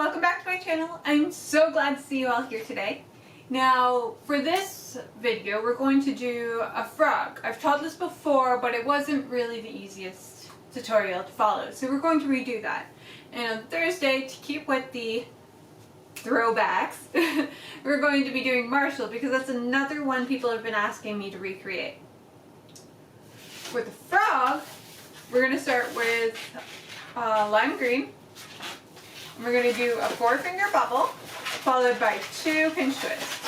welcome back to my channel. I'm so glad to see you all here today. Now, for this video, we're going to do a frog. I've taught this before, but it wasn't really the easiest tutorial to follow, so we're going to redo that. And on Thursday, to keep with the throwbacks, we're going to be doing Marshall, because that's another one people have been asking me to recreate. For the frog, we're going to start with lime green. We're going to do a 4-finger bubble, followed by 2 pinch twists.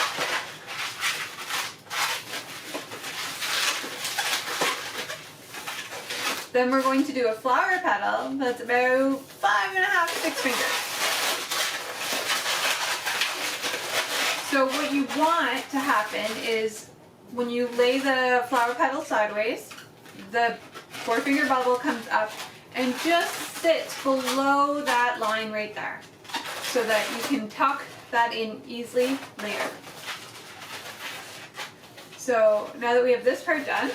Then we're going to do a flower petal that's about 5.5 to 6 fingers. So what you want to happen is when you lay the flower petal sideways, the 4-finger bubble comes up and just sits below that line right there so that you can tuck that in easily later. So now that we have this part done,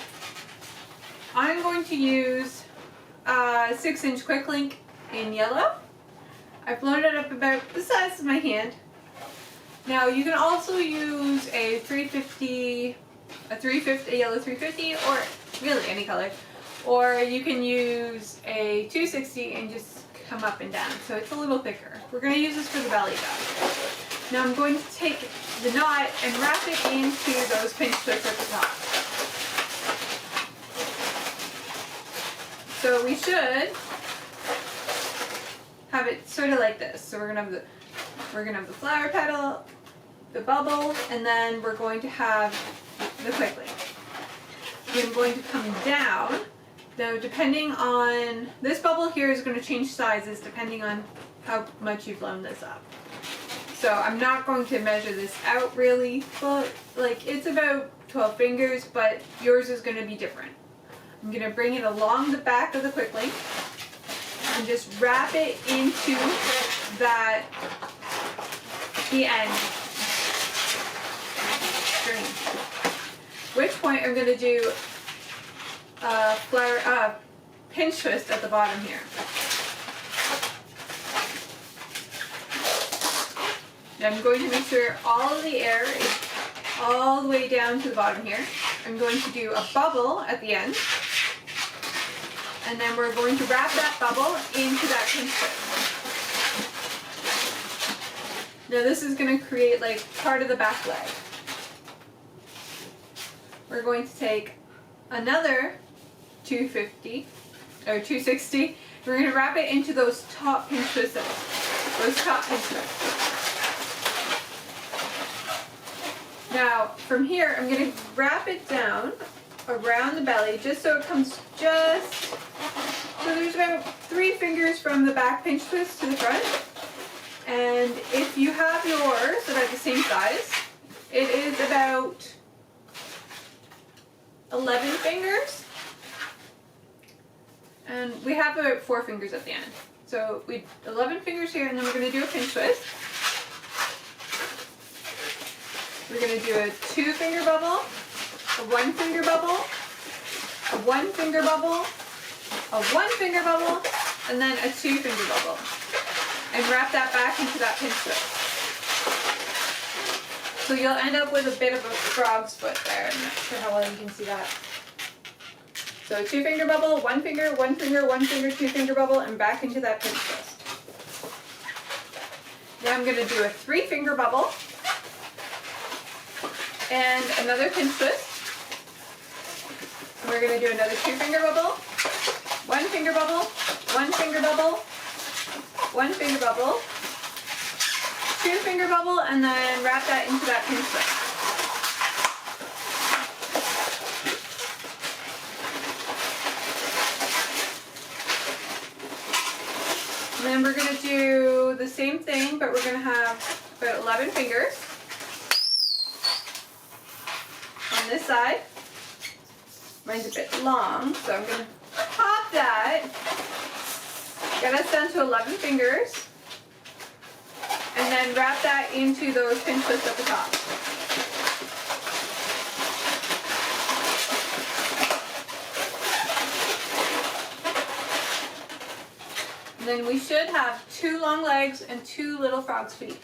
I'm going to use a 6-inch quick link in yellow. I've blown it up about the size of my hand. Now you can also use a 350, a yellow 350, or really any color. Or you can use a 260 and just come up and down, so it's a little thicker. We're going to use this for the belly though. Now I'm going to take the knot and wrap it into those pinch twists at the top. So we should have it sort of like this. So we're gonna have the flower petal, the bubble, and then we're going to have the quick link. I'm going to come down. Now, depending on, this bubble here is going to change sizes depending on how much you've blown this up. So I'm not going to measure this out really, but like it's about 12 fingers, but yours is going to be different. I'm going to bring it along the back of the quick link and just wrap it into the end string. At which point I'm going to do a pinch twist at the bottom here. Now I'm going to make sure all of the air is all the way down to the bottom here. I'm going to do a bubble at the end, and then we're going to wrap that bubble into that pinch twist. Now this is going to create like part of the back leg. We're going to take another 250 or 260. We're going to wrap it into those top pinch twists. Now from here I'm going to wrap it down around the belly just so it comes just, so there's about 3 fingers from the back pinch twist to the front. And if you have yours about the same size, it is about 11 fingers. And we have about 4 fingers at the end. So we 11 fingers here, and then we're going to do a pinch twist. We're going to do a 2-finger bubble, a 1-finger bubble, a 1-finger bubble, a 1-finger bubble, and then a 2-finger bubble. And wrap that back into that pinch twist. So you'll end up with a bit of a frog's foot there. I'm not sure how well you can see that. So 2-finger bubble, 1 finger, 1 finger, 1 finger, 2-finger bubble, and back into that pinch twist. Now I'm going to do a 3-finger bubble and another pinch twist. We're going to do another 2-finger bubble, 1-finger bubble, 1-finger bubble, 1-finger bubble, 2-finger bubble, and then wrap that into that pinch twist. And then we're going to do the same thing, but we're going to have about 11 fingers on this side. Mine's a bit long, so I'm going to pop that, get us down to 11 fingers, and then wrap that into those pinch twists at the top. And then we should have 2 long legs and 2 little frog's feet.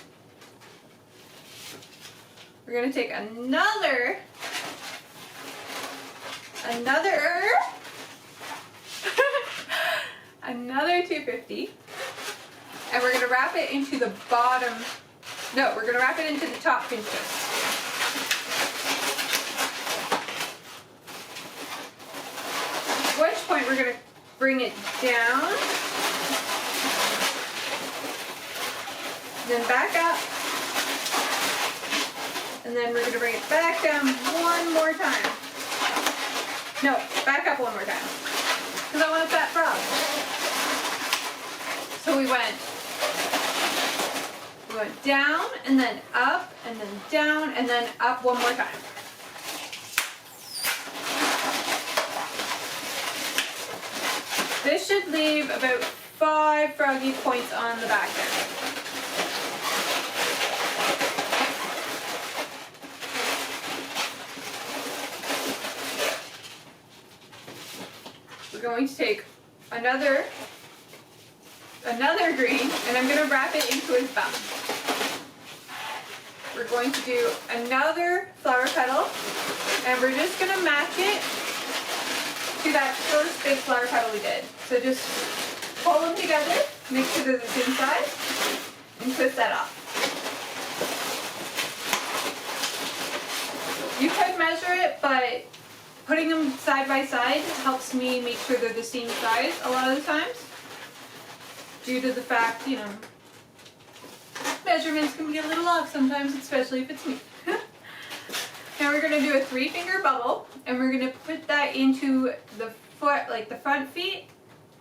We're going to take another 250, and we're going to wrap it into the bottom, no, we're going to wrap it into the top pinch twist. At which point we're going to bring it down, then back up, and then we're going to bring it back down one more time. No, back up one more time, because I want a fat frog. So we went down, and then up, and then down, and then up one more time. This should leave about 5 froggy points on the back there. We're going to take another green, and I'm going to wrap it into his bum. We're going to do another flower petal, and we're just going to match it to that first big flower petal we did. So just pull them together, make sure they're the same size, and twist that off. You could measure it, but putting them side by side helps me make sure they're the same size a lot of the times, due to the fact, you know, measurements can get a little off sometimes, especially if it's me. Now we're going to do a 3-finger bubble, and we're going to put that into the foot, like the front feet,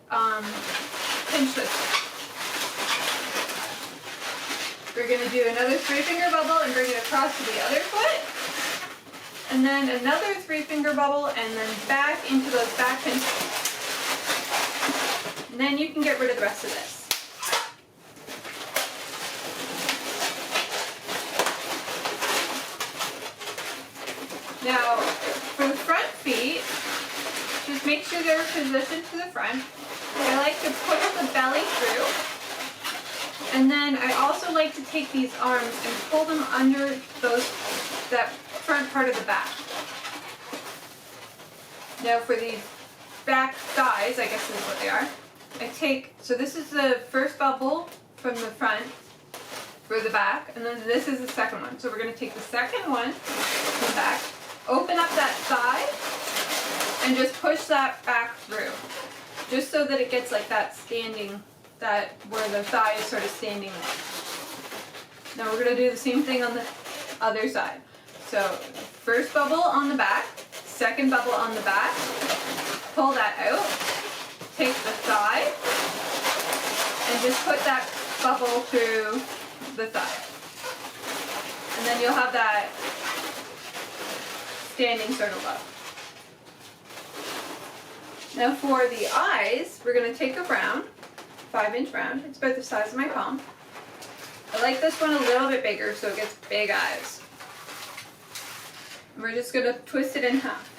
pinch twist. We're going to do another 3-finger bubble and bring it across to the other foot, and then another 3-finger bubble, and then back into those back pinch twists. And then you can get rid of the rest of this. Now, for the front feet, just make sure they're positioned to the front. I like to push the belly through. And then I also like to take these arms and pull them under that front part of the back. Now for the back thighs, I guess is what they are, so this is the first bubble from the front for the back, and then this is the second one. So we're going to take the second one from the back, open up that thigh, and just push that back through, just so that it gets like that standing, where the thigh is sort of standing there. Now we're going to do the same thing on the other side. So first bubble on the back, second bubble on the back, pull that out, take the thigh, and just put that bubble through the thigh. And then you'll have that standing sort of look. Now for the eyes, we're going to take a round, 5-inch round. It's about the size of my palm. I like this one a little bit bigger so it gets big eyes. And we're just going to twist it in half.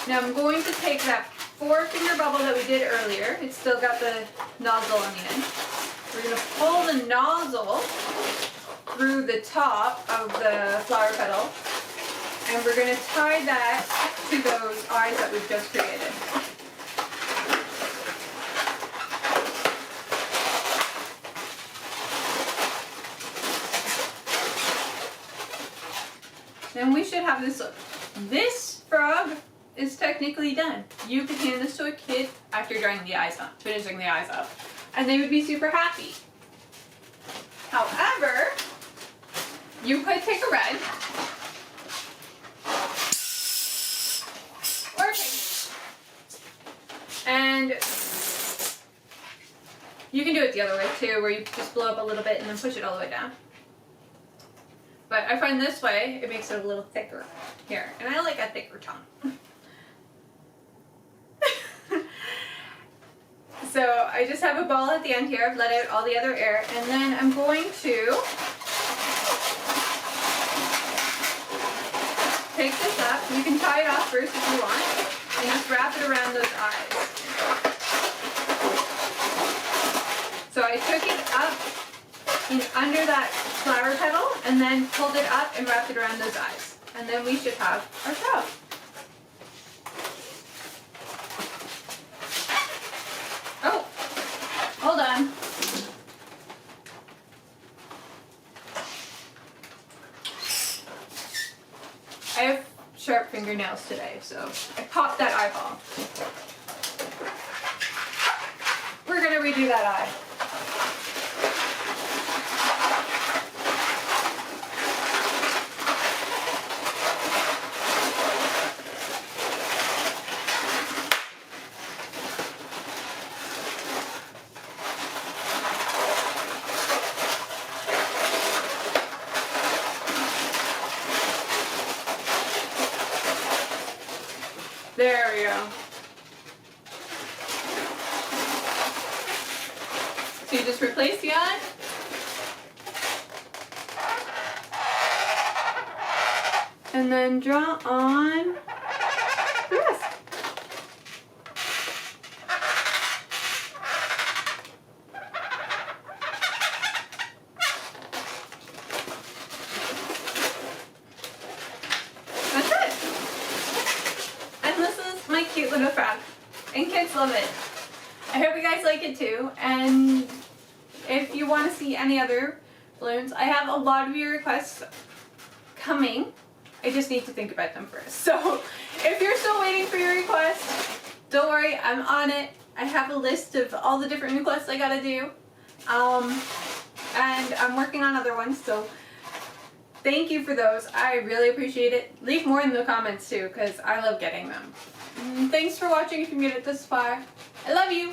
Now I'm going to take that 4-finger bubble that we did earlier. It's still got the nozzle on the end. We're going to pull the nozzle through the top of the flower petal, and we're going to tie that to those eyes that we've just created. Then we should have this look. This frog is technically done. You could hand this to a kid after drawing the eyes up, finishing the eyes up, and they would be super happy. However, you could take a red or pink, and you can do it the other way too, where you just blow up a little bit and then push it all the way down. But I find this way, it makes it a little thicker here, and I like a thicker tongue. So I just have a ball at the end here. I've let out all the other air, and then I'm going to take this up. You can tie it off first if you want, and just wrap it around those eyes. So I took it up in under that flower petal and then pulled it up and wrapped it around those eyes. And then we should have our frog. Oh, hold on. I have sharp fingernails today, so I popped that eyeball. We're gonna redo that eye. There we go. So you just replace the eye. And then draw on the rest. That's it. And this is my cute little frog. And kids love it. I hope you guys like it too. And if you want to see any other balloons, I have a lot of your requests coming. I just need to think about them first. So if you're still waiting for your request, don't worry, I'm on it. I have a list of all the different requests I gotta do. And I'm working on other ones, so thank you for those. I really appreciate it. Leave more in the comments too, because I love getting them. Thanks for watching if you made it this far. I love you.